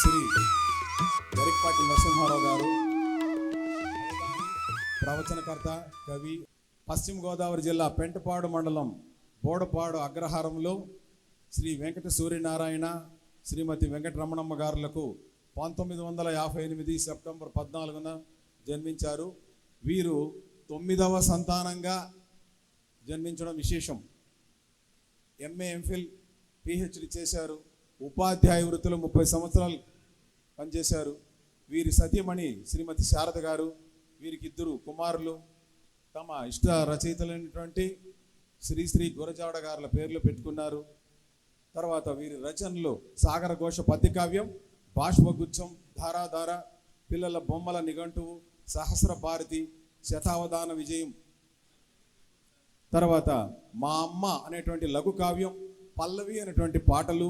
శ్రీ గరికపాటి నరసింహారావు గారు ప్రవచనకర్త, కవి. పశ్చిమ గోదావరి జిల్లా పెంటపాడు మండలం బోడపాడు అగ్రహారంలో శ్రీ వెంకట సూర్యనారాయణ, శ్రీమతి వెంకటరమణమ్మ గారులకు 1958 సెప్టెంబర్ 14న జన్మించారు. వీరు 9వ సంతానంగా జన్మించడం విశేషం. ఎంఏ, ఎంఫిల్, పిహెచ్డి చేశారు. ఉపాధ్యాయ వృత్తిలో 30 సంవత్సరాలు పనిచేశారు. వీరి సతీమణి శ్రీమతి శారద గారు. వీరికి 2 కుమారులు. తమ ఇష్ట రచయితలైనటువంటి శ్రీ గురజాడ గారుల పేర్లు పెట్టుకున్నారు. తర్వాత వీరి రచనలు సాగర ఘోష పద్యకావ్యం, బాష్పగుచ్చం, ధారాధార, పిల్లల బొమ్మల నిఘంటువు, సహస్ర భారతి, శతావధాన విజయం, తర్వాత మా అమ్మ అనేటువంటి లఘు కావ్యం, పల్లవి అనేటువంటి పాటలు,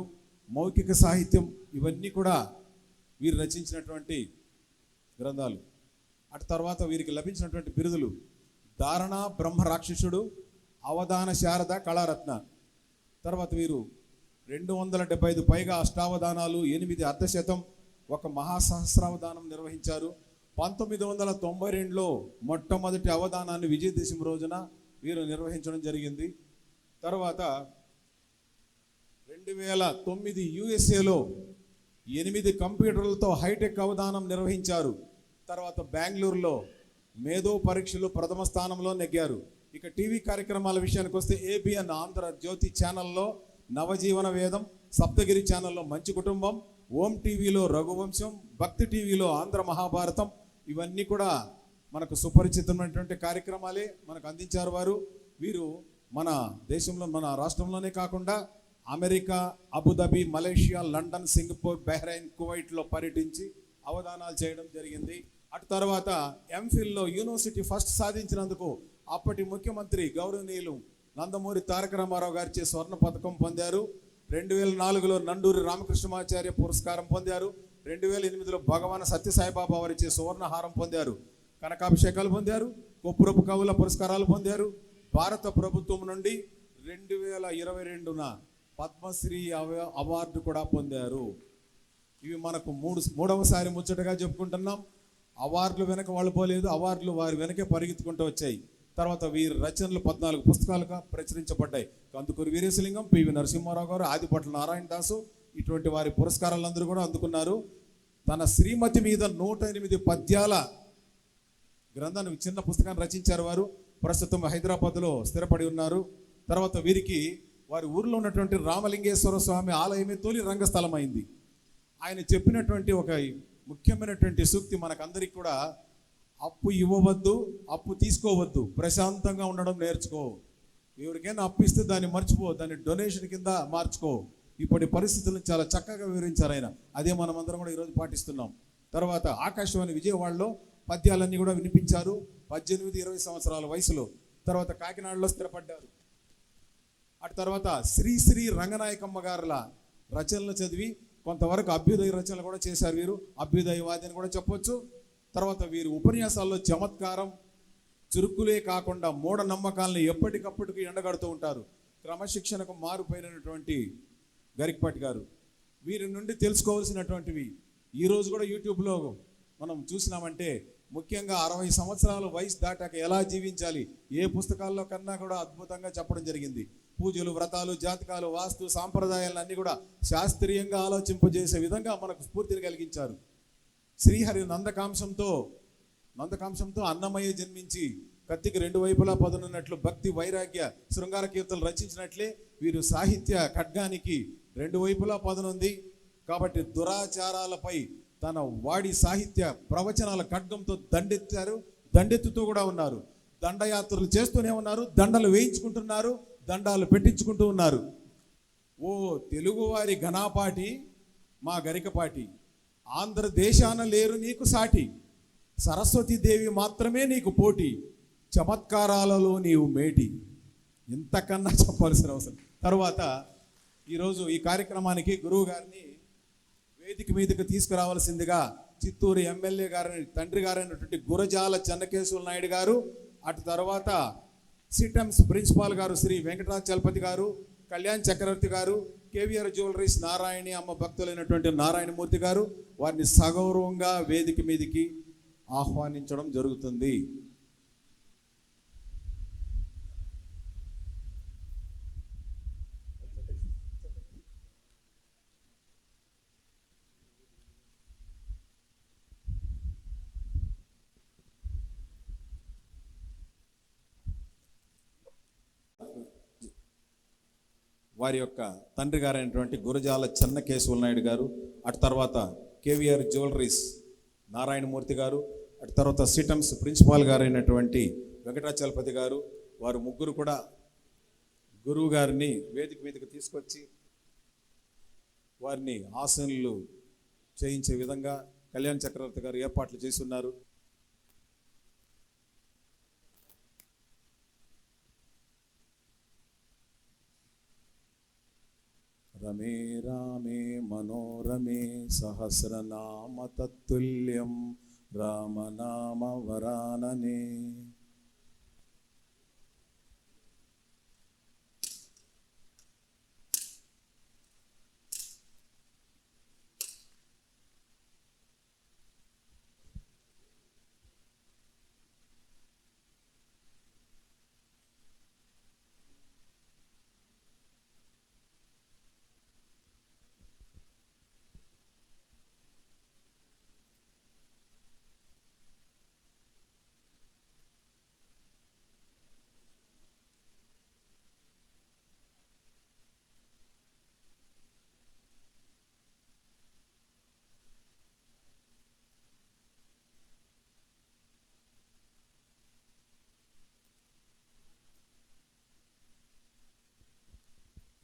మౌఖిక సాహిత్యం, ఇవన్నీ కూడా వీరు రచించినటువంటి గ్రంథాలు. అటు తర్వాత వీరికి లభించినటువంటి బిరుదులు ధారణ బ్రహ్మ రాక్షసుడు, అవధాన శారద కళారత్న. తర్వాత వీరు 275 పైగా అష్టావధానాలు, 8 అర్ధశతం, 1 మహాసహస్రావధానం నిర్వహించారు. 1992లో మొట్టమొదటి అవధానాన్ని విజయదశమి రోజున వీరు నిర్వహించడం జరిగింది. తర్వాత 2009 యుఎస్ఏలో 8 కంప్యూటర్లతో హైటెక్ అవధానం నిర్వహించారు. తర్వాత బెంగళూరులో మేధో పరీక్షలు ప్రథమ స్థానంలో నెగ్గారు. ఇక టీవీ కార్యక్రమాల విషయానికి వస్తే ఏబిఎన్ ఆంధ్ర జ్యోతి ఛానల్లో నవజీవన వేదం, సప్తగిరి ఛానల్లో మంచి కుటుంబం, ఓం టీవీలో రఘువంశం, భక్తి టీవీలో ఆంధ్ర మహాభారతం, ఇవన్నీ కూడా మనకు సుపరిచితమైనటువంటి కార్యక్రమాలే మనకు అందించారు వారు. వీరు మన దేశంలో, మన రాష్ట్రంలోనే కాకుండా America, Abu Dhabi, Malaysia, London, Singapore, Bahrain, కువైట్లో పర్యటించి అవధానాలు చేయడం జరిగింది. అటు తర్వాత ఎంఫిల్లో యూనివర్సిటీ ఫస్ట్ సాధించినందుకు అప్పటి ముఖ్యమంత్రి గౌరవనీయులు నందమూరి తారక రామారావు గారిచే స్వర్ణ పథకం పొందారు. 2004లో నండూరి రామకృష్ణమాచార్య పురస్కారం పొందారు. 2008లో భగవాన్ సత్యసాయిబాబా వారిచే సువర్ణహారం పొందారు. కనకాభిషేకాలు పొందారు. కొప్పురపు కవుల పురస్కారాలు పొందారు. భారత ప్రభుత్వం నుండి 2022న పద్మశ్రీ అవార్డు కూడా పొందారు. ఇవి మనకు మూడవసారి ముచ్చటగా చెప్పుకుంటున్నాం. అవార్డులు వెనక వాళ్ళు పోలేదు, అవార్డులు వారి వెనకే పరిగెత్తుకుంటూ వచ్చాయి. తర్వాత వీరి రచనలు 14 పుస్తకాలుగా ప్రచురించబడ్డాయి. కందుకూరి వీరేశలింగం, పివి నరసింహారావు గారు, ఆదిపట్ల నారాయణ దాసు, ఇటువంటి వారి పురస్కారాలందరూ కూడా అందుకున్నారు. తన శ్రీమతి మీద 108 పద్యాల గ్రంథాన్ని, చిన్న పుస్తకాన్ని రచించారు వారు. ప్రస్తుతం హైదరాబాద్లో స్థిరపడి ఉన్నారు. తర్వాత వీరికి వారి ఊరిలో ఉన్నటువంటి రామలింగేశ్వర స్వామి ఆలయమే తొలి రంగస్థలం అయింది. ఆయన చెప్పినటువంటి ఒక ముఖ్యమైనటువంటి సూక్తి మనకందరికి కూడా, అప్పు ఇవ్వవద్దు, అప్పు తీసుకోవద్దు, ప్రశాంతంగా ఉండడం నేర్చుకో. ఎవరికైనా అప్పు ఇస్తే దాన్ని మర్చిపో, దాన్ని డొనేషన్ కింద మార్చుకో. ఇప్పటి పరిస్థితులను చాలా చక్కగా వివరించారు ఆయన. అదే మనం అందరం కూడా ఈరోజు పాటిస్తున్నాం. తర్వాత ఆకాశవాణి విజయవాడలో పద్యాలన్నీ కూడా వినిపించారు 18-20 సంవత్సరాల వయసులో. తర్వాత కాకినాడలో స్థిరపడ్డారు. అటు తర్వాత శ్రీ రంగనాయకమ్మ గారుల రచనలు చదివి కొంతవరకు అభ్యుదయ రచనలు కూడా చేశారు వీరు. అభ్యుదయవాది అని కూడా చెప్పొచ్చు. తర్వాత వీరు ఉపన్యాసాల్లో చమత్కారం, చురుకులే కాకుండా మూఢనమ్మకాలను ఎప్పటికప్పటికి ఎండగడుతూ ఉంటారు. క్రమశిక్షణకు మారుపోయినటువంటి గరికపాటి గారు. వీరి నుండి తెలుసుకోవాల్సినటువంటివి ఈరోజు కూడా యూట్యూబ్లో మనం చూసినామంటే, ముఖ్యంగా 60 సంవత్సరాల వయసు దాటాక ఎలా జీవించాలి, ఏ పుస్తకాల్లో కన్నా కూడా అద్భుతంగా చెప్పడం జరిగింది. పూజలు, వ్రతాలు, జాతకాలు, వాస్తు, సాంప్రదాయాలన్నీ కూడా శాస్త్రీయంగా ఆలోచింపజేసే విధంగా మనకు స్ఫూర్తిని కలిగించారు. శ్రీహరి నందకాంశంతో అన్నమయ్య జన్మించి కత్తికి 2 వైపులా పదునున్నట్లు భక్తి, వైరాగ్య, శృంగార కీర్తనలు రచించినట్లే వీరు సాహిత్య ఖడ్గానికి 2 వైపులా పదునుంది. కాబట్టి దురాచారాలపై తన వాడి సాహిత్య ప్రవచనాల ఖడ్గంతో దండెత్తుతూ కూడా ఉన్నారు. దండయాత్రలు చేస్తూనే ఉన్నారు. దండలు వేయించుకుంటున్నారు. దండాలు పెట్టించుకుంటూ ఉన్నారు. ఓ తెలుగువారి ఘనాపాటి మా గరికపాటి, ఆంధ్రదేశాన లేరు నీకు సాటి, సరస్వతీదేవి మాత్రమే నీకు పోటీ, చమత్కారాలలో నీవు మేటి. ఇంతకన్నా చెప్పాల్సిన అవసరం. తర్వాత ఈరోజు ఈ కార్యక్రమానికి గురువు గారిని వేదిక మీదకి తీసుకురావాల్సిందిగా చిత్తూరు ఎమ్మెల్యే గారిని, తండ్రి గారైనటువంటి గురజాల చెన్నకేశవ నాయుడు గారు, అటు తర్వాత సిటమ్స్ ప్రిన్సిపాల్ గారు శ్రీ వెంకటరాజ్ చలపతి గారు, కళ్యాణ్ చక్రవర్తి గారు, కేవీఆర్ జ్యువెలరీస్ నారాయణి అమ్మ భక్తులైనటువంటి నారాయణమూర్తి గారు వారిని సగౌరవంగా వేదిక మీదికి ఆహ్వానించడం జరుగుతుంది. వారి యొక్క తండ్రి గారైనటువంటి గురజాల చెన్న కేశవుల నాయుడు గారు, అటు తర్వాత కేవీఆర్ జ్యువెలరీస్ నారాయణమూర్తి గారు, అటు తర్వాత సిటమ్స్ ప్రిన్సిపాల్ గారైనటువంటి వెంకటాచలపతి గారు, వారు ముగ్గురు కూడా గురువు గారిని వేదిక మీదకి తీసుకొచ్చి వారిని ఆసనలు చేయించే విధంగా కళ్యాణ్ చక్రవర్తి గారు ఏర్పాట్లు చేసి ఉన్నారు. రమే రామే మనోరమే సహస్రనామ తత్తుల్యం రామనామ వరాననే.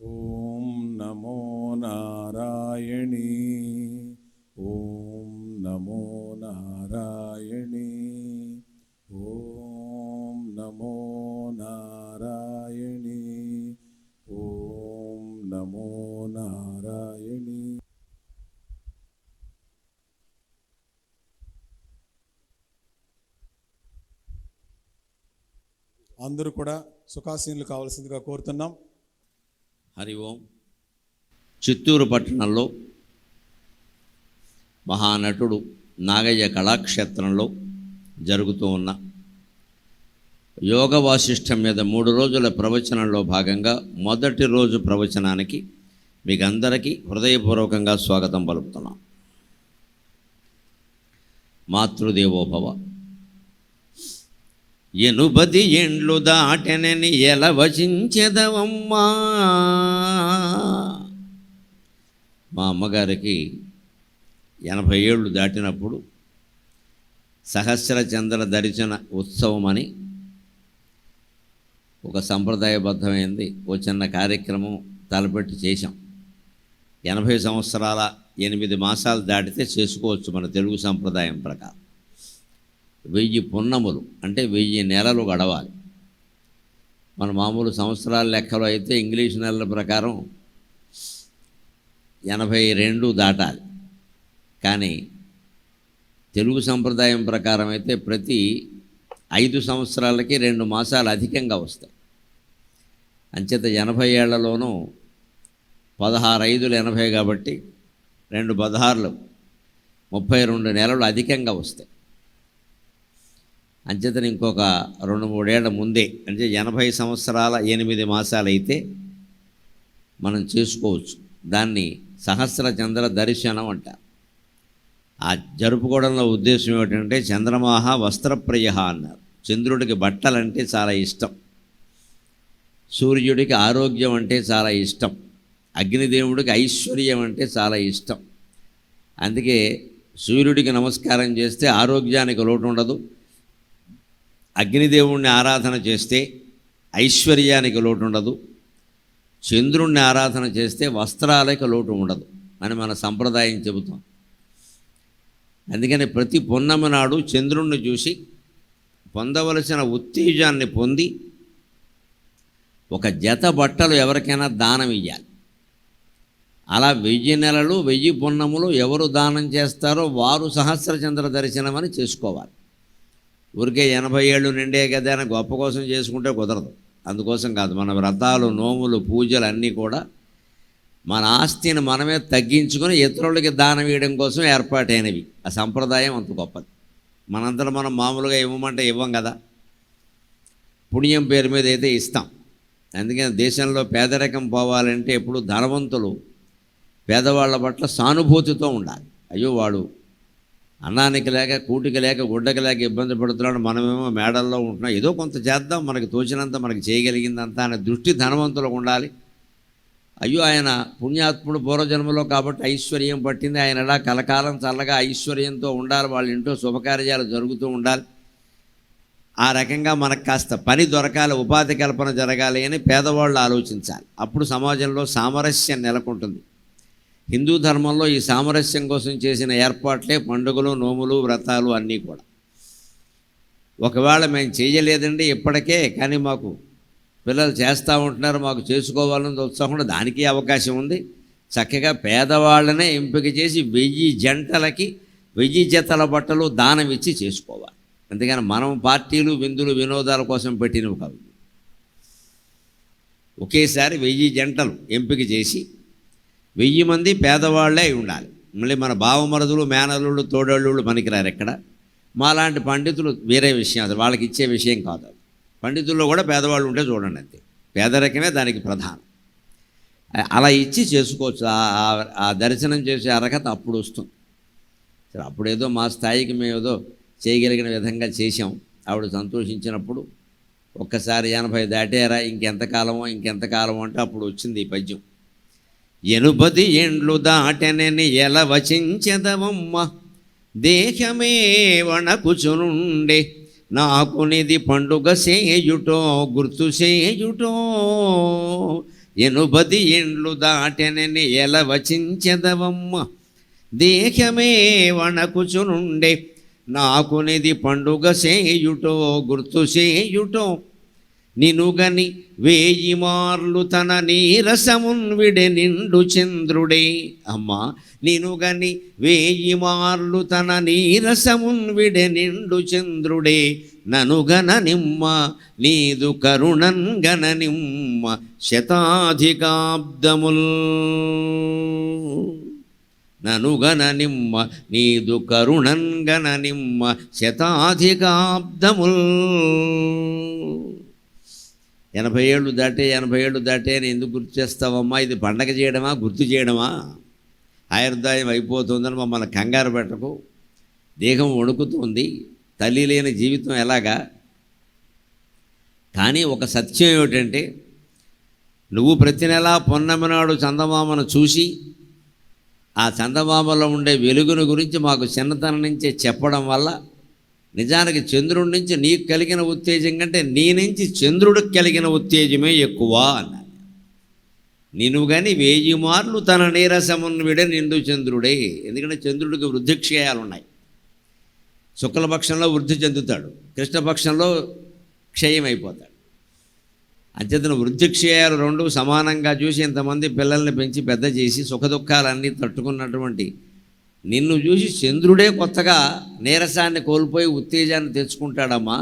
ఓం నమో నారాయణీ, ఓం నమో నారాయణీ, ఓం నమో నారాయణీ, ఓం నమో నారాయణీ. అందరూ కూడా సుఖాసీనులు కావాల్సిందిగా కోరుతున్నాం. హరి ఓం. చిత్తూరు పట్టణంలో మహానటుడు నాగయ్య కళాక్షేత్రంలో జరుగుతూ ఉన్న యోగ వాసిష్టం మీద 3 రోజుల ప్రవచనంలో భాగంగా మొదటి రోజు ప్రవచనానికి మీకు అందరికీ హృదయపూర్వకంగా స్వాగతం పలుకుతున్నాం. మాతృదేవోభవ. 80 ఏండ్లు దాటెనని ఎలా వచించెదవమ్మా. మా అమ్మగారికి 80 ఏళ్ళు దాటినప్పుడు సహస్ర చంద్ర దర్శన ఉత్సవం అని ఒక సంప్రదాయబద్ధమైంది ఓ చిన్న కార్యక్రమం తలపెట్టి చేశాం. 80 సంవత్సరాల 8 మాసాలు దాటితే చేసుకోవచ్చు మన తెలుగు సంప్రదాయం ప్రకారం. 1000 పున్నములు అంటే 1000 నెలలు గడవాలి. మన మామూలు సంవత్సరాల లెక్కలో అయితే ఇంగ్లీష్ నెలల ప్రకారం 82 దాటాలి. కానీ తెలుగు సంప్రదాయం ప్రకారం అయితే ప్రతి 5 సంవత్సరాలకి 2 మాసాలు అధికంగా వస్తాయి. అంచేత 80 ఏళ్లలోనూ 16 5లు 80 కాబట్టి 2 16లు 32 నెలలు అధికంగా వస్తాయి. అంచేతను ఇంకొక 2-3 ఏళ్ల ముందే అంటే 80 సంవత్సరాల 8 మాసాలు అయితే మనం చేసుకోవచ్చు. దాన్ని సహస్ర చంద్ర దర్శనం అంటారు. ఆ జరుపుకోవడంలో ఉద్దేశం ఏమిటంటే చంద్రమాహ వస్త్రప్రియ అన్నారు. చంద్రుడికి బట్టలంటే చాలా ఇష్టం, సూర్యుడికి ఆరోగ్యం అంటే చాలా ఇష్టం, అగ్నిదేవుడికి ఐశ్వర్యం అంటే చాలా ఇష్టం. అందుకే సూర్యుడికి నమస్కారం చేస్తే ఆరోగ్యానికి లోటు ఉండదు, అగ్నిదేవుణ్ణి ఆరాధన చేస్తే ఐశ్వర్యానికి లోటు ఉండదు, చంద్రుణ్ణి ఆరాధన చేస్తే వస్త్రాలకు లోటు ఉండదు అని మన సంప్రదాయం చెబుతాం. అందుకని ప్రతి పున్నమి నాడు చంద్రుణ్ణి చూసి పొందవలసిన ఉత్తేజాన్ని పొంది ఒక జత బట్టలు ఎవరికైనా దానం ఇవ్వాలి. అలా 1000 నెలలు 1000 పున్నములు ఎవరు దానం చేస్తారో వారు సహస్రచంద్ర దర్శనం అని చేసుకోవాలి. ఊరికే 80 ఏళ్ళు నిండే కదా అని గొప్ప కోసం చేసుకుంటే కుదరదు. అందుకోసం కాదు, మన వ్రతాలు నోములు పూజలు అన్నీ కూడా మన ఆస్తిని మనమే తగ్గించుకొని ఇతరులకి దానం వేయడం కోసం ఏర్పాటైనవి. ఆ సంప్రదాయం అంత గొప్పది. మనందరం మనం మామూలుగా ఇవ్వమంటే ఇవ్వం కదా, పుణ్యం పేరు మీద అయితే ఇస్తాం. అందుకని దేశంలో పేదరికం పోవాలంటే ఎప్పుడు ధనవంతులు పేదవాళ్ళ పట్ల సానుభూతితో ఉండాలి. అయ్యో వాడు అన్నానికి లేక కూటికి లేక గుడ్డకి లేక ఇబ్బంది పడుతున్నాడు, మనమేమో మేడల్లో ఉంటున్నాం, ఏదో కొంత చేద్దాం, మనకి తోచినంత, మనకి చేయగలిగిందంతా అనే దృష్టి ధనవంతులకు ఉండాలి. అయ్యో ఆయన పుణ్యాత్ముడు పూర్వజన్మలో కాబట్టి ఐశ్వర్యం పట్టింది, ఆయన ఎలా కలకాలం చల్లగా ఐశ్వర్యంతో ఉండాలి, వాళ్ళ ఇంట్లో శుభకార్యాలు జరుగుతూ ఉండాలి, ఆ రకంగా మనకు కాస్త పని దొరకాలి, ఉపాధి కల్పన జరగాలి అని పేదవాళ్ళు ఆలోచించాలి. అప్పుడు సమాజంలో సామరస్యం నెలకొంటుంది. హిందూ ధర్మంలో ఈ సామరస్యం కోసం చేసిన ఏర్పాట్లే పండుగలు, నోములు, వ్రతాలు అన్నీ కూడా. ఒకవేళ మేము చేయలేదండి ఇప్పటికే, కానీ మాకు పిల్లలు చేస్తూ ఉంటున్నారు, మాకు చేసుకోవాలని ఉత్సాహం, దానికి అవకాశం ఉంది. చక్కగా పేదవాళ్ళనే ఎంపిక చేసి 1000 జంటలకి 1000 జతల బట్టలు దానం ఇచ్చి చేసుకోవాలి. అందుకని మనం పార్టీలు, విందులు, వినోదాల కోసం పెట్టినవి కావు. ఒకేసారి 1000 జంటలు ఎంపిక చేసి 1000 మంది పేదవాళ్లే ఉండాలి. మళ్ళీ మన బావమరుదులు, మేనల్లుళ్ళు, తోడళ్ళు పనికిరారు ఎక్కడ. మాలాంటి పండితులు వేరే విషయం, అది వాళ్ళకి ఇచ్చే విషయం కాదు. పండితుల్లో కూడా పేదవాళ్ళు ఉంటే చూడండి, అంతే. పేదరికమే దానికి ప్రధానం. అలా ఇచ్చి చేసుకోవచ్చు. ఆ దర్శనం చేసే అర్హత అప్పుడు వస్తుంది. సరే, అప్పుడేదో మా స్థాయికి మేము ఏదో చేయగలిగిన విధంగా చేసాం. ఆవిడ సంతోషించినప్పుడు ఒక్కసారి 80 దాటారా, ఇంకెంతకాలమో అంటే అప్పుడు వచ్చింది ఈ పద్యం. 80 ఏండ్లు దాటెనని ఎల వచించెదవమ్మ, దేహమే వణకుచునుండే, నాకు నిది పండుగ సేయుటో గుర్తు సేయుటో. 80 ఏండ్లు దాటెనని ఎల వచించెదవమ్మ, దేహమే వణకుచునుండే, నాకు నిది పండుగ సేయుటో గుర్తు సేయుటో. నినుగని 1000 మార్లు తన నీరసమున్ విడె నిండు చంద్రుడే. అమ్మా, నినుగని 1000 మార్లు తన నీరసమున్ విడె నిండు చంద్రుడే. ననుగన నిమ్మ నీదు కరుణంగన నిమ్మ శతాధికాబ్దముల్. ననుగన నిమ్మ నీదు కరుణంగన నిమ్మ శతాధికాబ్దముల్. 80 ఏళ్ళు దాటే అని ఎందుకు గుర్తు చేస్తావమ్మా? ఇది పండగ చేయడమా, గుర్తు చేయడమా? ఆయుర్దాయం అయిపోతుందని మమ్మల్ని కంగారు పెట్టకు. దేహం వణుకుతుంది, తల్లి లేని జీవితం ఎలాగా? కానీ ఒక సత్యం ఏమిటంటే, నువ్వు ప్రతి నెలా పొన్నమి నాడు చందమామను చూసి ఆ చందమామలో ఉండే వెలుగును గురించి మాకు చిన్నతనం నుంచే చెప్పడం వల్ల నిజానికి చంద్రుడి నుంచి నీకు కలిగిన ఉత్తేజం కంటే నీ నుంచి చంద్రుడికి కలిగిన ఉత్తేజమే ఎక్కువ అన్నాడు. నేను కానీ 1000 మార్లు తన నీరసమున్ విడే నిండు చంద్రుడే. ఎందుకంటే చంద్రుడికి వృద్ధిక్షయాలు ఉన్నాయి. శుక్లపక్షంలో వృద్ధి చెందుతాడు, కృష్ణపక్షంలో క్షయం అయిపోతాడు. అంచేతను వృద్ధిక్షయాలు రెండు సమానంగా చూసి ఇంతమంది పిల్లల్ని పెంచి పెద్ద చేసి సుఖదుఖాలన్నీ తట్టుకున్నటువంటి నిన్ను చూసి చంద్రుడే కొత్తగా నీరసాన్ని కోల్పోయి ఉత్తేజాన్ని తెచ్చుకుంటాడమ్మా.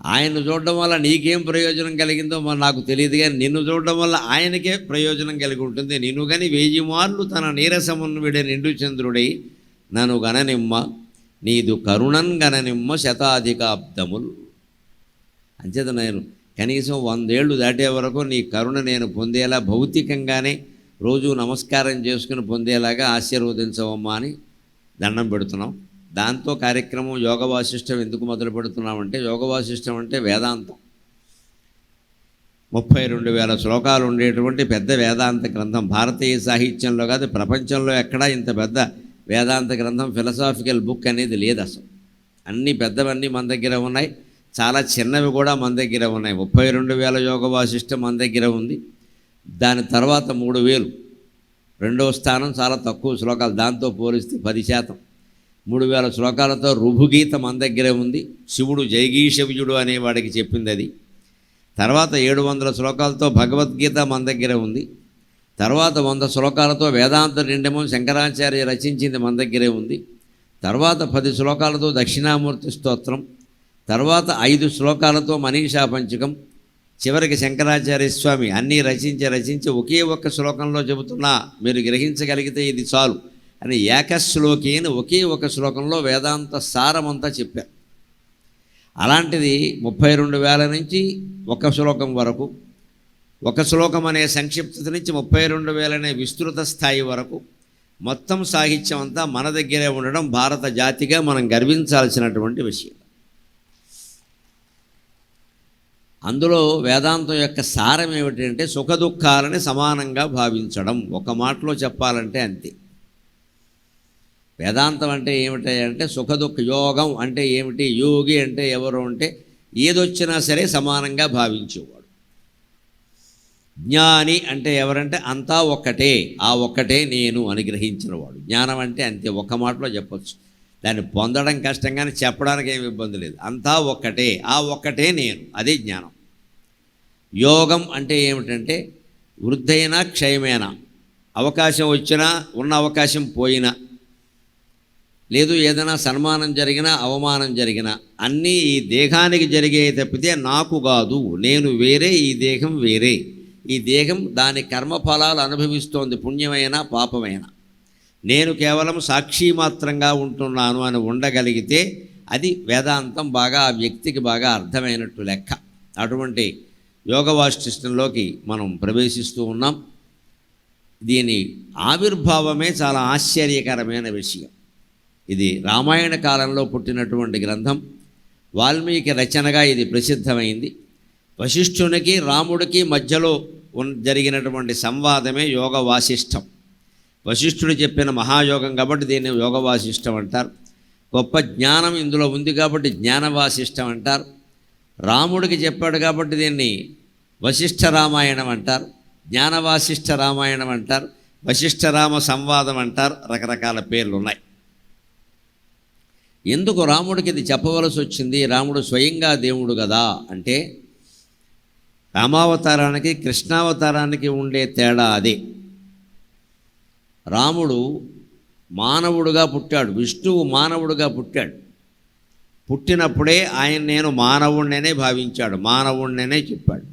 ఆయన చూడడం వల్ల నీకేం ప్రయోజనం కలిగిందో మరి నాకు తెలియదు, కానీ నిన్ను చూడడం వల్ల ఆయనకే ప్రయోజనం కలిగి ఉంటుంది. నిన్ను కానీ 1000 మార్లు తన నీరసమును విడే నిండు చంద్రుడై నన్ను గణనిమ్మ నీదు కరుణన్ గణనిమ్మ శతాధికాబ్దములు. అంచేత నేను కనీసం 100 ఏళ్ళు దాటే వరకు నీ కరుణ నేను పొందేలా, భౌతికంగానే రోజు నమస్కారం చేసుకుని పొందేలాగా ఆశీర్వదించవమ్మా అని దండం పెడుతున్నాం. దాంతో కార్యక్రమం యోగ వాసిష్టం ఎందుకు మొదలు పెడుతున్నామంటే, యోగ వాసిష్టం అంటే వేదాంతం. 32,000 శ్లోకాలు ఉండేటువంటి పెద్ద వేదాంత గ్రంథం. భారతీయ సాహిత్యంలో కాదు, ప్రపంచంలో ఎక్కడా ఇంత పెద్ద వేదాంత గ్రంథం, ఫిలసాఫికల్ బుక్ అనేది లేదు అసలు. అన్నీ పెద్దవన్నీ మన దగ్గర ఉన్నాయి, చాలా చిన్నవి కూడా మన దగ్గర ఉన్నాయి. 32,000 యోగ వాసిష్టం మన దగ్గర ఉంది. దాని తర్వాత 3,000 రెండవ స్థానం, చాలా తక్కువ శ్లోకాలు, దాంతో పోలిస్తే 10%. 3,000 శ్లోకాలతో రుభుగీత మన దగ్గరే ఉంది. శివుడు జైగీషవ్యుడు అనేవాడికి చెప్పింది అది. తర్వాత 700 శ్లోకాలతో భగవద్గీత మన దగ్గర ఉంది. తర్వాత 100 శ్లోకాలతో వేదాంత నిండమం శంకరాచార్య రచించింది మన దగ్గరే ఉంది. తర్వాత 10 శ్లోకాలతో దక్షిణామూర్తి స్తోత్రం, తర్వాత 5 శ్లోకాలతో మనీషా పంచకం, చివరికి శంకరాచార్య స్వామి అన్నీ రచించి ఒకే ఒక్క శ్లోకంలో చెబుతున్నా మీరు గ్రహించగలిగితే ఇది చాలు అని ఏకశ్లోకి అని ఒకే ఒక శ్లోకంలో వేదాంత సారమంతా చెప్పారు. అలాంటిది 32,000 నుంచి ఒక శ్లోకం వరకు, ఒక శ్లోకం అనే సంక్షిప్తత నుంచి 32,000 అనే విస్తృత స్థాయి వరకు మొత్తం సాహిత్యం అంతా మన దగ్గరే ఉండడం భారత జాతిగా మనం గర్వించాల్సినటువంటి విషయం. అందులో వేదాంతం యొక్క సారం ఏమిటంటే సుఖదుఖాలని సమానంగా భావించడం. ఒక మాటలో చెప్పాలంటే అంతే. వేదాంతం అంటే ఏమిటంటే సుఖదుఖ యోగం అంటే ఏమిటి, యోగి అంటే ఎవరు అంటే ఏదొచ్చినా సరే సమానంగా భావించేవాడు. జ్ఞాని అంటే ఎవరంటే అంతా ఒక్కటే, ఆ ఒక్కటే నేను అని గ్రహించినవాడు. జ్ఞానం అంటే అంతే, ఒక్క మాటలో చెప్పచ్చు. దాన్ని పొందడం కష్టం కానీ చెప్పడానికి ఏమి ఇబ్బంది లేదు. అంతా ఒక్కటే, ఆ ఒక్కటే నేను, అదే జ్ఞానం. యోగం అంటే ఏమిటంటే వృద్ధైనా క్షయమైనా, అవకాశం వచ్చినా ఉన్న అవకాశం పోయినా, లేదు ఏదైనా సన్మానం జరిగినా అవమానం జరిగినా అన్నీ ఈ దేహానికి జరిగే తప్పితే నాకు కాదు, నేను వేరే, ఈ దేహం వేరే, ఈ దేహం దాని కర్మఫలాలు అనుభవిస్తోంది, పుణ్యమైనా పాపమైనా. నేను కేవలం సాక్షి మాత్రంగా ఉంటున్నాను అని ఉండగలిగితే అది వేదాంతం బాగా ఆ వ్యక్తికి బాగా అర్థమైనట్టు లెక్క. అటువంటి యోగ వాసిష్టంలోకి మనం ప్రవేశిస్తూ ఉన్నాం. దీని ఆవిర్భావమే చాలా ఆశ్చర్యకరమైన విషయం. ఇది రామాయణ కాలంలో పుట్టినటువంటి గ్రంథం. వాల్మీకి రచనగా ఇది ప్రసిద్ధమైంది. వశిష్ఠునికి రాముడికి మధ్యలో జరిగినటువంటి సంవాదమే యోగ వాసిష్టం. వశిష్ఠుడు చెప్పిన మహాయోగం కాబట్టి దీన్ని యోగ వాసిష్టం అంటారు. గొప్ప జ్ఞానం ఇందులో ఉంది కాబట్టి జ్ఞాన వాసిష్టం అంటారు. రాముడికి చెప్పాడు కాబట్టి దీన్ని వశిష్ఠ రామాయణం అంటారు, జ్ఞాన వాసిష్ఠ రామాయణం అంటారు, వశిష్ఠ రామ సంవాదం అంటారు. రకరకాల పేర్లు ఉన్నాయి. ఎందుకు రాముడికి ఇది చెప్పవలసి వచ్చింది? రాముడు స్వయంగా దేవుడు కదా అంటే రామావతారానికి కృష్ణావతారానికి ఉండే తేడా అదే. రాముడు మానవుడుగా పుట్టాడు, విష్ణువు మానవుడుగా పుట్టాడు. పుట్టినప్పుడే ఆయన నేను మానవుణ్ణనే భావించాడు, మానవుణ్ణనే చెప్పాడు.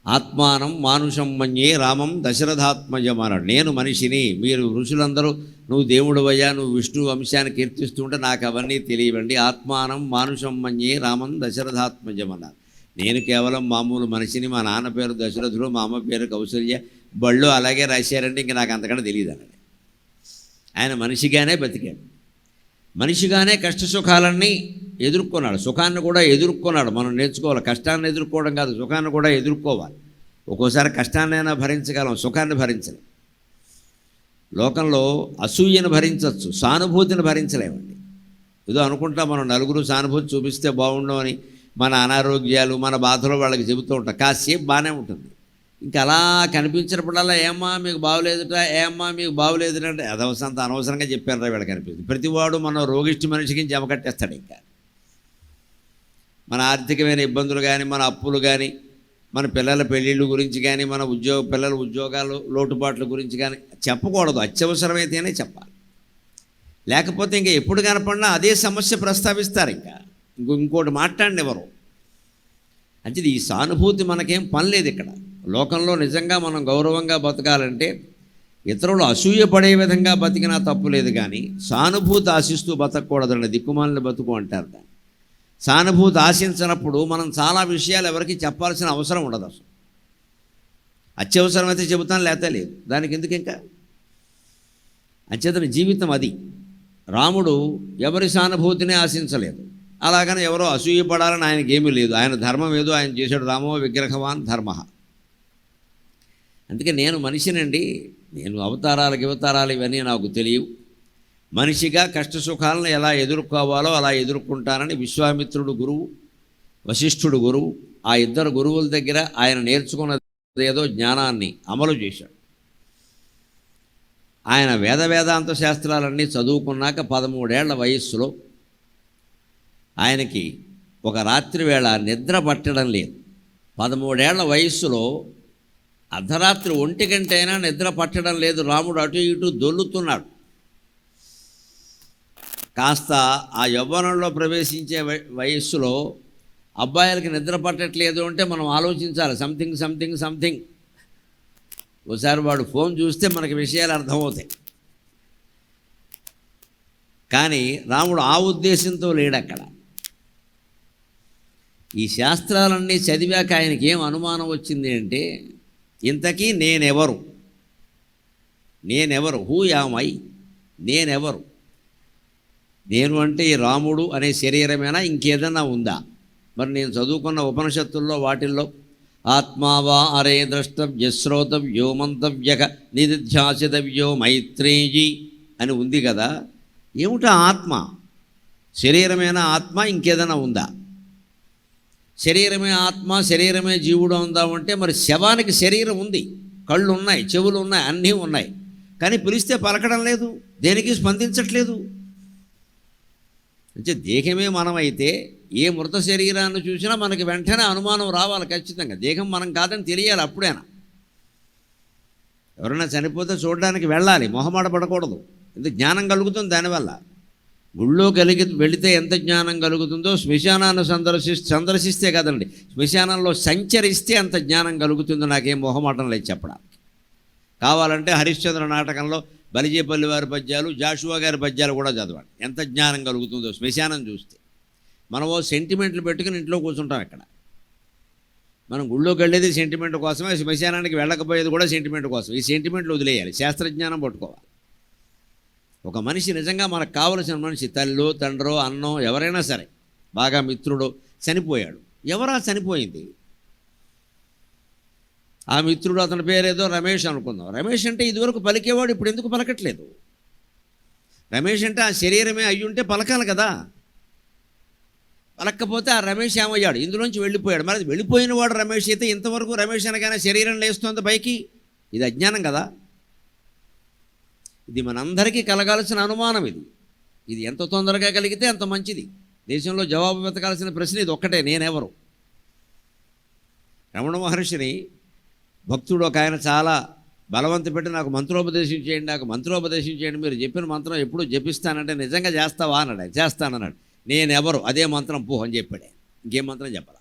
ఆత్మానం మానుషం మన్యే రామం దశరథాత్మజం అన్నాడు. నేను మనిషిని, మీరు ఋషులందరూ నువ్వు దేవుడువయ్యా, నువ్వు విష్ణు వంశాన్ని కీర్తిస్తుంటే నాకు అవన్నీ తెలియవండి. ఆత్మానం మానుషం మన్యే రామం దశరథాత్మజం అన్నారు. నేను కేవలం మామూలు మనిషిని, మా నాన్న పేరు దశరథుడు, మా అమ్మ పేరు కౌసల్య, బళ్ళు అలాగే రాశారంటే ఇంక నాకు అంతకంటే తెలియదు అన్నాడు. ఆయన మనిషిగానే బతికాడు, మనిషిగానే కష్టసుఖాలన్నీ ఎదుర్కొన్నాడు, సుఖాన్ని కూడా ఎదుర్కొన్నాడు. మనం నేర్చుకోవాలి, కష్టాన్ని ఎదుర్కోవడం కాదు, సుఖాన్ని కూడా ఎదుర్కోవాలి. ఒక్కోసారి కష్టాన్నైనా భరించగలం, సుఖాన్ని భరించలేం. లోకంలో అసూయను భరించవచ్చు, సానుభూతిని భరించలేమండి. ఏదో అనుకుంటా మనం నలుగురు సానుభూతి చూపిస్తే బాగుండు అని మన అనారోగ్యాలు మన బాధలు వాళ్ళకి చెబుతూ ఉంటాం. కాసేపు బాగానే ఉంటుంది, ఇంకా అలా కనిపించినప్పుడల్లా ఏమ్మా మీకు బాగోలేదుట, ఏమ్మా మీకు బాగోలేదుటంటే అదవసరంత అనవసరంగా చెప్పారా వీళ్ళకి అనిపిస్తుంది. ప్రతివాడు మన రోగిష్టి మనిషికి జమ కట్టేస్తాడు. ఇంకా మన ఆర్థికమైన ఇబ్బందులు కానీ, మన అప్పులు కానీ, మన పిల్లల పెళ్ళిళ్ళు గురించి కానీ, మన పిల్లల ఉద్యోగాలు లోటుపాట్ల గురించి కానీ చెప్పకూడదు. అత్యవసరమైతేనే చెప్పాలి. లేకపోతే ఇంకా ఎప్పుడు కనపడినా అదే సమస్య ప్రస్తావిస్తారు. ఇంకా ఇంకోటి మాట్లాడినెవరు. అంటే ఈ సానుభూతి మనకేం పని లేదు ఇక్కడ. లోకంలో నిజంగా మనం గౌరవంగా బతకాలంటే ఇతరులు అసూయపడే విధంగా బతికినా తప్పు లేదు, కానీ సానుభూతి ఆశిస్తూ బతకూడదండి. దిక్కుమాలిన బతుకు అంటారు దాన్ని. సానుభూతి ఆశించినప్పుడు మనం చాలా విషయాలు ఎవరికి చెప్పాల్సిన అవసరం ఉండదు. అసలు అత్యవసరమైతే చెబుతాను, లేకపోతే లేదు. దానికి ఎందుకు ఇంకా అంచేతన జీవితం అది. రాముడు ఎవరి సానుభూతిని ఆశించలేదు. అలాగని ఎవరో అసూయపడాలని ఆయనకేమీ లేదు. ఆయన ధర్మం ఏదో ఆయన చేశాడు. రామో విగ్రహవాన్ ధర్మ. అందుకే నేను మనిషినండి, నేను అవతారాలు ఇవన్నీ నాకు తెలియవు. మనిషిగా కష్టసుఖాలను ఎలా ఎదుర్కోవాలో అలా ఎదుర్కొంటానని విశ్వామిత్రుడు గురువు, వశిష్ఠుడు గురువు, ఆ ఇద్దరు గురువుల దగ్గర ఆయన నేర్చుకున్నది ఏదో జ్ఞానాన్ని అమలు చేశాడు. ఆయన వేదాంత శాస్త్రాలన్నీ చదువుకున్నాక 13 ఏళ్ల వయస్సులో ఆయనకి ఒక రాత్రి వేళ నిద్ర పట్టడం లేదు. 13 ఏళ్ల వయస్సులో అర్ధరాత్రి 1 గంట అయినా నిద్ర పట్టడం లేదు. రాముడు అటు ఇటు దొల్లుతున్నాడు. కాస్త ఆ యవ్వనంలో ప్రవేశించే వయస్సులో అబ్బాయిలకి నిద్ర పట్టట్లేదు అంటే మనం ఆలోచించాలి, సంథింగ్ సంథింగ్ సంథింగ్. ఒకసారి వాడు ఫోన్ చూస్తే మనకి విషయాలు అర్థమవుతాయి. కానీ రాముడు ఆ ఉద్దేశంతో లేడు అక్కడ. ఈ శాస్త్రాలన్నీ చదివాక ఆయనకి ఏం అనుమానం వచ్చింది అంటే, ఇంతకీ నేనెవరు, హూ యామై, నేనెవరు, నేను అంటే ఈ రాముడు అనే శరీరమేనా, ఇంకేదన్నా ఉందా? మరి నేను చదువుకున్న ఉపనిషత్తుల్లో వాటిల్లో ఆత్మావా అరే ద్రష్టవ్య శ్రోతవ్యో మంతవ్యక నిధిధ్యాసితవ్యో మైత్రేయీ అని ఉంది కదా. ఏమిటా ఆత్మ? శరీరమేనా ఆత్మ, ఇంకేదైనా ఉందా? శరీరమే ఆత్మ, శరీరమే జీవుడు ఉందామంటే మరి శవానికి శరీరం ఉంది, కళ్ళు ఉన్నాయి, చెవులు ఉన్నాయి, అన్నీ ఉన్నాయి, కానీ పిలిస్తే పలకడం లేదు, దేనికి స్పందించట్లేదు. అంటే దేహమే మనమైతే ఏ మృత శరీరాన్ని చూసినా మనకి వెంటనే అనుమానం రావాలి ఖచ్చితంగా. దేహం మనం కాదని తెలియాలి అప్పుడైనా. ఎవరైనా చనిపోతే చూడడానికి వెళ్ళాలి, మొహమాట పడకూడదు. ఎందుకు? జ్ఞానం కలుగుతుంది దానివల్ల. గుళ్ళో వెళితే ఎంత జ్ఞానం కలుగుతుందో శ్మశానాన్ని సందర్శిస్తే కదండి, శ్మశానంలో సంచరిస్తే అంత జ్ఞానం కలుగుతుందో నాకేం మొహమాటం లేదు చెప్పడానికి. కావాలంటే హరిశ్చంద్ర నాటకంలో బలిజేపల్లి వారి పద్యాలు, జాషువా గారి పద్యాలు కూడా చదవండి, ఎంత జ్ఞానం కలుగుతుందో శ్మశానం చూస్తే. మనం సెంటిమెంట్లు పెట్టుకుని ఇంట్లో కూర్చుంటాం ఇక్కడ. మనం గుళ్ళోకి వెళ్ళేది సెంటిమెంట్ కోసమే, శ్మశానానికి వెళ్ళకపోయేది కూడా సెంటిమెంట్ కోసం. ఈ సెంటిమెంట్లు వదిలేయాలి, శాస్త్రజ్ఞానం పట్టుకోవాలి. ఒక మనిషి నిజంగా మనకు కావలసిన మనిషి, తల్లో తండ్రో అన్నో ఎవరైనా సరే, బాగా మిత్రుడో చనిపోయాడు. ఎవరా చనిపోయింది? ఆ మిత్రుడు, అతని పేరేదో రమేష్ అనుకుందాం. రమేష్ అంటే ఇదివరకు పలికేవాడు, ఇప్పుడు ఎందుకు పలకట్లేదు? రమేష్ అంటే ఆ శరీరమే అయ్యుంటే పలకాలి కదా. పలక్కపోతే ఆ రమేష్ ఏమయ్యాడు? ఇందులోంచి వెళ్ళిపోయాడు. మరి వెళ్ళిపోయిన వాడు రమేష్ అయితే ఇంతవరకు రమేష్ అనగానే శరీరం లేస్తుంది పైకి, ఇది అజ్ఞానం కదా. ఇది మనందరికీ కలగాల్సిన అనుమానం. ఇది ఎంత తొందరగా కలిగితే అంత మంచిది. దేశంలో జవాబు వెతకాల్సిన ప్రశ్న ఇది ఒక్కటే, నేనెవరు. రమణ మహర్షిని భక్తుడు ఒక ఆయన చాలా బలవంత పెట్టి నాకు మంత్రోపదేశం చేయండి, మీరు చెప్పిన మంత్రం ఎప్పుడు జపిస్తానంటే, నిజంగా చేస్తావా అన్నాడు. చేస్తానన్నాడు. నేనెవరు, అదే మంత్రం పో అని చెప్పాడు. ఇంకేం మంత్రం చెప్పాల.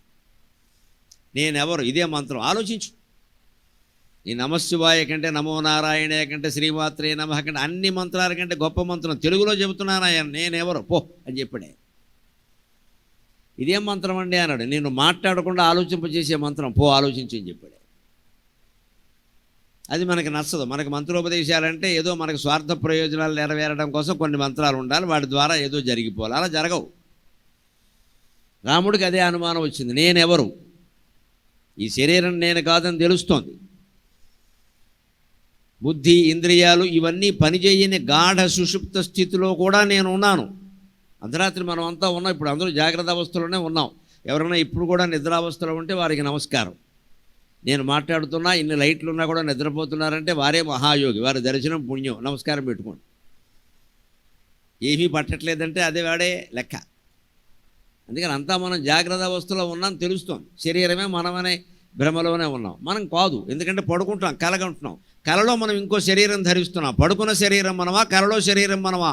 నేనెవరు, ఇదే మంత్రం. ఆలోచించు. ఈ నమశివాయ కంటే, నమో నారాయణ కంటే, శ్రీమాత్రే నమః కంటే, అన్ని మంత్రాల కంటే గొప్ప మంత్రం తెలుగులో చెబుతున్నాను ఆయన, నేనెవరు పో అని చెప్పాడే. ఇదేం మంత్రం అండి అన్నాడు. నేను మాట్లాడకుండా ఆలోచింపజేసే మంత్రం, పో ఆలోచించి అని చెప్పాడు. అది మనకి నచ్చదు. మనకి మంత్రోపదేశాలంటే ఏదో మనకు స్వార్థ ప్రయోజనాలు నెరవేరడం కోసం కొన్ని మంత్రాలు ఉండాలి, వాటి ద్వారా ఏదో జరిగిపోవాలి. అలా జరగవు. రాముడికి అదే అనుమానం వచ్చింది, నేనెవరు, ఈ శరీరం నేను కాదని తెలుస్తోంది. బుద్ధి ఇంద్రియాలు ఇవన్నీ పనిచేయని గాఢ సుషుప్త స్థితిలో కూడా నేను ఉన్నాను. అర్ధరాత్రి మనం అంతా ఉన్నాం, ఇప్పుడు అందరూ జాగ్రత్త అవస్థలోనే ఉన్నాం. ఎవరైనా ఇప్పుడు కూడా నిద్రావస్థలో ఉంటే వారికి నమస్కారం. నేను మాట్లాడుతున్నా, ఇన్ని లైట్లు ఉన్నా కూడా నిద్రపోతున్నారంటే వారే మహాయోగి, వారి దర్శనం పుణ్యం, నమస్కారం పెట్టుకోండి. ఏమీ పట్టట్లేదంటే అదే వాడే లెక్క. అందుకని అంతా మనం జాగ్రత్త అవస్థలో ఉన్నాం తెలుస్తోంది. శరీరమే మనమనే భ్రమలోనే ఉన్నాం. మనం కాదు, ఎందుకంటే పడుకుంటాం, కలగంటున్నాం. కలలో మనం ఇంకో శరీరం ధరిస్తున్నాం. పడుకున్న శరీరం మనమా, కలలో శరీరం మనమా?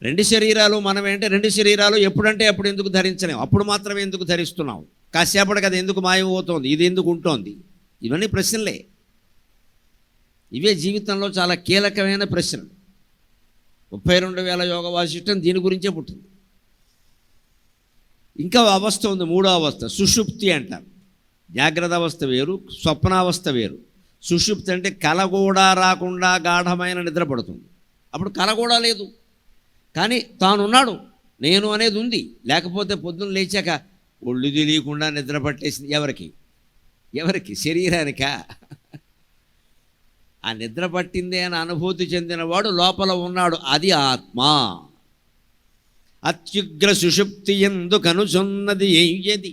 రెండు శరీరాలు మనమేంటే, రెండు శరీరాలు ఎప్పుడంటే అప్పుడు ఎందుకు ధరించలేము, అప్పుడు మాత్రమే ఎందుకు ధరిస్తున్నాం? కాసేపటికి అది ఎందుకు మాయమవుతోంది, ఇది ఎందుకు ఉంటోంది? ఇవన్నీ ప్రశ్నలే. ఇవే జీవితంలో చాలా కీలకమైన ప్రశ్నలు. 32,000 యోగ వాసిష్టం దీని గురించే పుట్టింది. ఇంకా అవస్థ ఉంది, మూడో అవస్థ సుషుప్తి అంటారు. జాగ్రత్త అవస్థ వేరు, స్వప్నావస్థ వేరు. సుషుప్తి అంటే కల కూడా రాకుండా గాఢమైన నిద్ర పడుతుంది. అప్పుడు కల కూడా లేదు, కానీ తానున్నాడు, నేను అనేది ఉంది. లేకపోతే పొద్దున్న లేచాక ఒళ్ళు తెలియకుండా నిద్ర పట్టేసింది. ఎవరికి? శరీరానికా? ఆ నిద్ర పట్టిందే అని అనుభూతి చెందినవాడు లోపల ఉన్నాడు, అది ఆత్మ. అత్యుగ్ర సుషుప్తి ఎందుకనుచున్నది ఏది,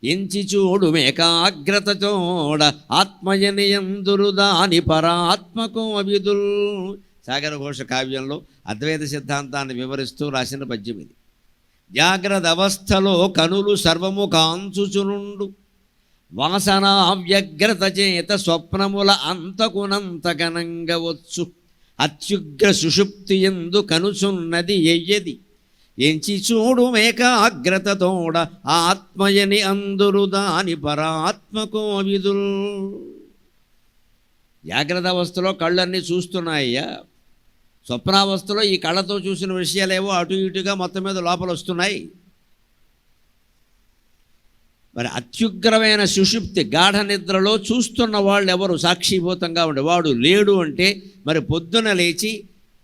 ఎంచి చూడు మేకాగ్రత చోడ ఆత్మయనియందురు దాని పరాత్మకో అవిదుల్. సాగర ఘోష కావ్యంలో అద్వైత సిద్ధాంతాన్ని వివరిస్తూ రాసిన పద్యం ఇది. జాగ్రత్త అవస్థలో కనులు సర్వము కాంచుచునుండు, వాసనా వ్యగ్రత చేత స్వప్నముల అంతకునంతగనంగవచ్చు. అత్యుగ్ర సుషుప్తి ఎందు కనుచున్నది ఎయ్యది, ఎంచి చూడు ఏకాగ్రతతోడ ఆత్మయని అందురు దాని పరాత్మకో విదుల్. జాగ్రత్త అవస్థలో కళ్ళన్నీ చూస్తున్నాయ్యా, స్వప్నావస్థలో ఈ కళ్ళతో చూసిన విషయాలేవో అటు ఇటుగా మొత్తం మీద లోపల వస్తున్నాయి. మరి అత్యుగ్రమైన సుషుప్తి గాఢ నిద్రలో చూస్తున్న వాళ్ళు ఎవరు సాక్షిభూతంగా ఉండేవాడు లేడు అంటే మరి పొద్దున లేచి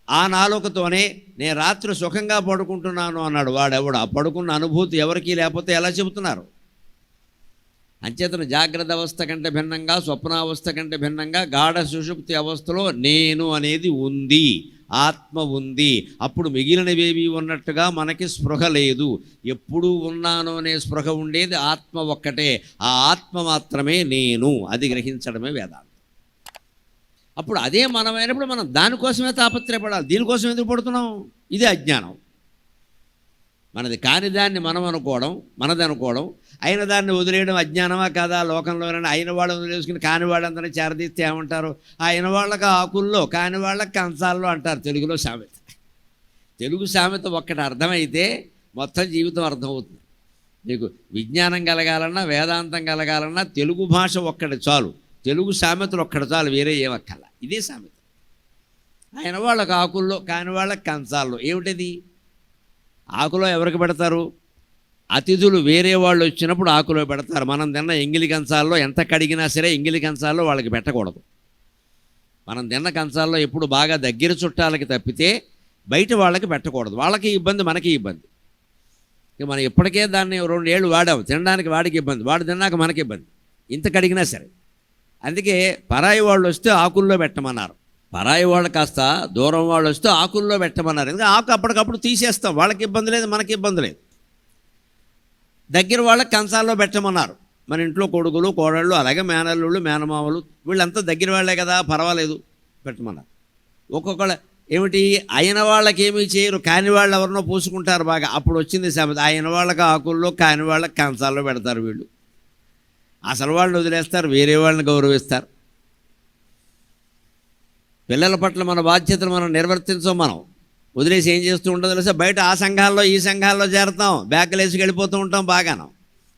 ఆ నాలుకతోనే నేను రాత్రి సుఖంగా పడుకుంటున్నాను అన్నాడు వాడెవడు. ఆ పడుకున్న అనుభూతి ఎవరికీ లేకపోతే ఎలా చెబుతున్నారు? అంచేతన జాగ్రత్త అవస్థ కంటే భిన్నంగా, స్వప్నావస్థ కంటే భిన్నంగా గాఢ సుషుప్తి అవస్థలో నేను అనేది ఉంది, ఆత్మ ఉంది. అప్పుడు మిగిలినవేవి ఉన్నట్టుగా మనకి స్పృహ లేదు. ఎప్పుడూ ఉన్నాను అనే స్పృహ ఉండేది ఆత్మ ఒక్కటే. ఆ ఆత్మ మాత్రమే నేను. అది గ్రహించడమే వేదాంతం. అప్పుడు అదే మనమైనప్పుడు మనం దానికోసమే తాపత్రయపడాలి. దీనికోసం ఎందుకు పడుతున్నాం? ఇదే అజ్ఞానం. మనది కాని దాన్ని మనం అనుకోవడం, మనది అనుకోవడం, అయిన దాన్ని వదిలేయడం అజ్ఞానమా కాదా? లోకంలోనైనా అయిన వాళ్ళని వదిలేసుకుని కాని వాళ్ళందరినీ చేరదీస్తే ఏమంటారు? అయిన వాళ్ళకి ఆకుల్లో, కాని వాళ్ళకి కంచాల్లో అంటారు తెలుగులో సామెత. తెలుగు సామెత ఒక్కటి అర్థమైతే మొత్తం జీవితం అర్థమవుతుంది. మీకు విజ్ఞానం కలగాలన్నా, వేదాంతం కలగాలన్నా తెలుగు భాష ఒక్కటి చాలు. తెలుగు సామెతలు ఒక్కటి చాలు, వేరే ఏమక్కల. ఇదే సామెత. ఆయన వాళ్ళకి ఆకుల్లో, కాని వాళ్ళకి కంచాల్లో. ఏమిటది? ఆకులో ఎవరికి పెడతారు? అతిథులు వేరే వాళ్ళు వచ్చినప్పుడు ఆకులో పెడతారు. మనం తిన్న ఎంగిలి కంచాల్లో ఎంత కడిగినా సరే ఎంగిలి కంచాల్లో వాళ్ళకి పెట్టకూడదు. మనం తిన్న కంచాల్లో ఎప్పుడు బాగా దగ్గర చుట్టాలకి తప్పితే బయట వాళ్ళకి పెట్టకూడదు. వాళ్ళకి ఇబ్బంది, మనకి ఇబ్బంది. ఇక మనం ఇప్పటికే దాన్ని 2 ఏళ్ళు వాడాము. తినడానికి వాడికి ఇబ్బంది, వాడు తిన్నాక మనకి ఇబ్బంది, ఇంత కడిగినా సరే. అందుకే పరాయి వాళ్ళు వస్తే ఆకుల్లో పెట్టమన్నారు. పరాయి వాళ్ళు కాస్త దూరం వాళ్ళు వస్తే ఆకుల్లో పెట్టమన్నారు. ఎందుకంటే ఆకు అప్పటికప్పుడు తీసేస్తాం, వాళ్ళకి ఇబ్బంది లేదు, మనకి ఇబ్బంది లేదు. దగ్గర వాళ్ళకి కంచాల్లో పెట్టమన్నారు. మన ఇంట్లో కొడుకులు, కోడళ్ళు, అలాగే మేనల్లుళ్ళు, మేనమామలు వీళ్ళంతా దగ్గర వాళ్ళే కదా, పర్వాలేదు పెట్టమన్నారు. ఒక్కొక్కళ్ళ ఏమిటి అయిన వాళ్ళకి ఏమీ చేయరు, కాని వాళ్ళు ఎవరినో పూసుకుంటారు బాగా. అప్పుడు వచ్చింది సామెత, అయిన వాళ్ళకి ఆకుల్లో, కాని వాళ్ళకి కంచాల్లో పెడతారు వీళ్ళు. అసలు వాళ్ళని వదిలేస్తారు, వేరే వాళ్ళని గౌరవిస్తారు. పిల్లల పట్ల మన బాధ్యతలు మనం నిర్వర్తించాం. మనం వదిలేసి ఏం చేస్తూ ఉండదు తెలుసా? బయట ఆ సంఘాల్లో ఈ సంఘాల్లో చేరతాం, బ్యాగులు వేసి వెళ్ళిపోతూ ఉంటాం బాగాను.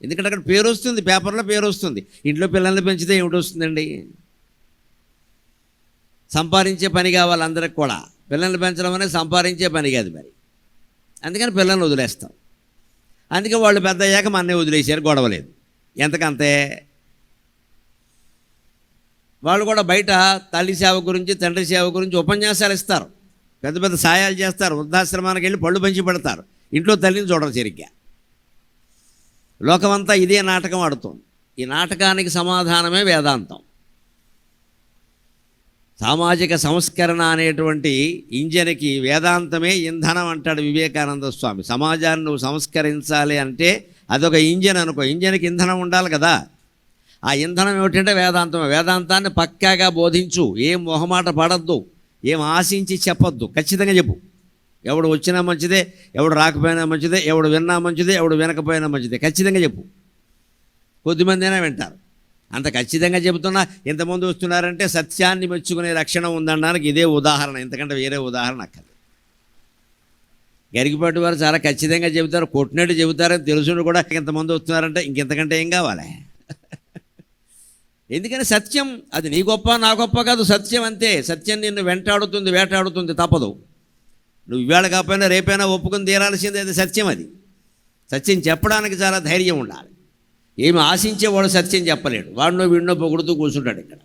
ఎందుకంటే అక్కడ పేరు వస్తుంది, పేపర్లో పేరు వస్తుంది. ఇంట్లో పిల్లల్ని పెంచితే ఏమిటి వస్తుందండి? సంపాదించే పని కావాలి అందరికి కూడా. పిల్లల్ని పెంచడం అనేది సంపాదించే పని కాదు మరి. అందుకని పిల్లల్ని వదిలేస్తాం. అందుకే వాళ్ళు పెద్ద అయ్యాక మన్నే వదిలేసారు, గొడవలేదు, ఎంతకంతే. వాళ్ళు కూడా బయట తల్లి సేవ గురించి, తండ్రి సేవ గురించి ఉపన్యాసాలు ఇస్తారు, పెద్ద పెద్ద సాయాలు చేస్తారు, వృద్ధాశ్రమానికి వెళ్ళి పళ్ళు పంచి పెడతారు. ఇంట్లో తల్లిని చూడరు సరిగ్గా. లోకమంతా ఇదే నాటకం ఆడుతుంది. ఈ నాటకానికి సమాధానమే వేదాంతం. సామాజిక సంస్కరణ అనేటువంటి ఇంజన్కి వేదాంతమే ఇంధనం అంటాడు వివేకానంద స్వామి. సమాజాన్ని నువ్వు సంస్కరించాలి అంటే అదొక ఇంజన్ అనుకో. ఇంజన్కి ఇంధనం ఉండాలి కదా. ఆ ఇంధనం ఏమిటంటే వేదాంతం. వేదాంతాన్ని పక్కాగా బోధించు, ఏం మొహమాట పడద్దు, ఏం ఆశించి చెప్పొద్దు, ఖచ్చితంగా చెప్పు. ఎవడు వచ్చినా మంచిదే, ఎవడు రాకపోయినా మంచిదే, ఎవడు విన్నా మంచిదే, ఎవడు వినకపోయినా మంచిదే, ఖచ్చితంగా చెప్పు. కొద్దిమంది అయినా వింటారు. అంత ఖచ్చితంగా చెబుతున్నా ఇంతమంది వస్తున్నారంటే సత్యాన్ని మెచ్చుకునే లక్షణం ఉందనడానికి ఇదే ఉదాహరణ, ఎందుకంటే వేరే ఉదాహరణ అక్కర్లేదు. గరికిపాటి వారు చాలా ఖచ్చితంగా చెబుతారు, కొట్టినట్టు చెబుతారని తెలుసుని కూడా ఇంతమంది వస్తున్నారంటే ఇంకెంతకంటే ఏం కావాలి? ఎందుకని సత్యం అది నీ గొప్ప నా గొప్ప కాదు, సత్యం అంతే. సత్యం నిన్ను వెంటాడుతుంది, వేటాడుతుంది, తప్పదు. నువ్వు ఇవాళ కాకపోయినా రేపైనా ఒప్పుకొని తీరాల్సిందే, అది సత్యం. అది సత్యం చెప్పడానికి చాలా ధైర్యం ఉండాలి. ఏమి ఆశించేవాడు సత్యం చెప్పలేడు, వాడినో వీడినో పొగుడుతూ కూర్చుంటాడు ఇక్కడ.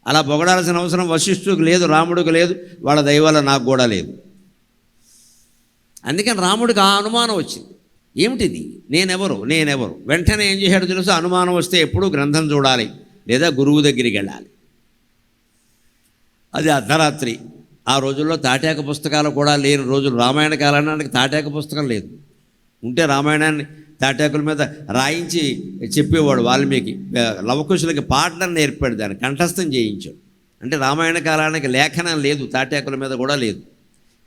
అలా పొగడాల్సిన అవసరం వశిష్ఠుడికి లేదు, రాముడికి లేదు, వాళ్ళ దైవాల నాకు కూడా లేదు. అందుకని రాముడికి ఆ అనుమానం వచ్చింది, ఏమిటిది, నేనెవరు. వెంటనే ఏం చేశాడు తెలుసు? అనుమానం వస్తే ఎప్పుడూ గ్రంథం చూడాలి, లేదా గురువు దగ్గరికి వెళ్ళాలి. అది అర్ధరాత్రి. ఆ రోజుల్లో తాటాక పుస్తకాలు కూడా లేని రోజులు. రామాయణ కాలానికి తాటాక పుస్తకం లేదు. ఉంటే రామాయణాన్ని తాటాకుల మీద రాయించి చెప్పేవాడు వాల్మీకి. లవకుశులకి పాటలను నేర్పాడు, దాన్ని కంఠస్థం చేయించాడు. అంటే రామాయణ కాలానికి లేఖనం లేదు, తాటాకుల మీద కూడా లేదు,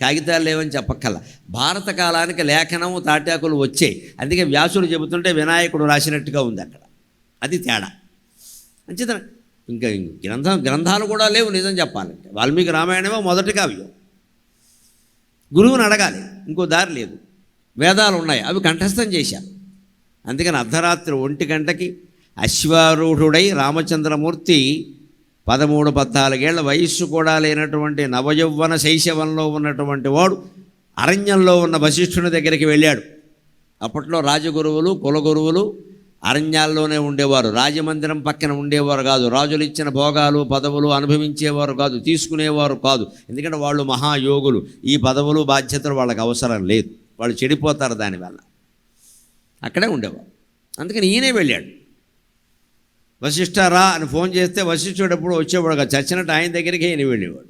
కాగితాలు లేవని చెప్పక్కల. భారత కాలానికి లేఖనము తాటాకులు వచ్చాయి. అందుకే వ్యాసుడు చెబుతుంటే వినాయకుడు రాసినట్టుగా ఉంది అక్కడ. అది తేడా. అంచేత ఇంకా గ్రంథాలు కూడా లేవు నిజం చెప్పాలంటే. వాల్మీకి రామాయణమో మొదటి కావ్యం. గురువుని అడగాలి, ఇంకో దారి లేదు. వేదాలు ఉన్నాయి, అవి కంఠస్థం చేశారు. అందుకని అర్ధరాత్రి 1 గంటకి అశ్వారూఢుడై రామచంద్రమూర్తి 13-14 ఏళ్ల వయస్సు కూడా లేనటువంటి నవయౌవన శైశవంలో ఉన్నటువంటి వాడు అరణ్యంలో ఉన్న వశిష్ఠుని దగ్గరికి వెళ్ళాడు. అప్పట్లో రాజగురువులు కులగురువులు అరణ్యాల్లోనే ఉండేవారు, రాజమందిరం పక్కన ఉండేవారు కాదు. రాజులు ఇచ్చిన భోగాలు పదవులు అనుభవించేవారు కాదు, తీసుకునేవారు కాదు. ఎందుకంటే వాళ్ళు మహాయోగులు, ఈ పదవులు బాధ్యతలు వాళ్ళకి అవసరం లేదు, వాళ్ళు చెడిపోతారు దానివల్ల. అక్కడే ఉండేవారు. అందుకని ఈయనే వెళ్ళాడు. వశిష్ఠరా అని ఫోన్ చేస్తే వశిష్ఠుడు ఎప్పుడు వచ్చేవాడు కాదు, చచ్చినట్టు ఆయన దగ్గరికి ఈయన వెళ్ళేవాడు.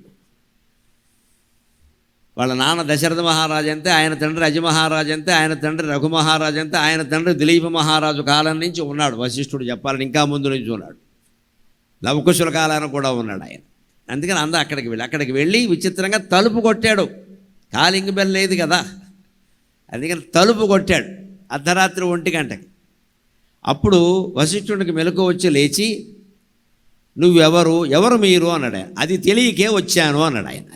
వాళ్ళ నాన్న దశరథ మహారాజు అంతే, ఆయన తండ్రి అజమహారాజు అంతే, ఆయన తండ్రి రఘుమహారాజు అంతే, ఆయన తండ్రి దిలీప మహారాజు కాలం నుంచి ఉన్నాడు వశిష్ఠుడు. చెప్పాలని ఇంకా ముందు నుంచి ఉన్నాడు, లవకుశుల కాలాన కూడా ఉన్నాడు ఆయన. అందుకని అందరూ అక్కడికి వెళ్ళి విచిత్రంగా తలుపు కొట్టాడు. కాలింగ్ బెల్ లేదు కదా, అందుకని తలుపు కొట్టాడు అర్ధరాత్రి 1 గంటకి. అప్పుడు వశిష్ఠుడికి మెలకు వచ్చి లేచి, ఎవరు మీరు అన్నాడు ఆయన. అది తెలియకే వచ్చాను అన్నాడు ఆయన.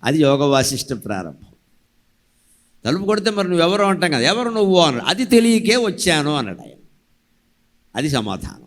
అది యోగ వాసిష్ఠ ప్రారంభం. తలుపు కొడితే మరి నువ్వెవరు అంటాం కదా, ఎవరు నువ్వు అన్నాడు. అది తెలియకే వచ్చాను అన్నాడు ఆయన. అది సమాధానం.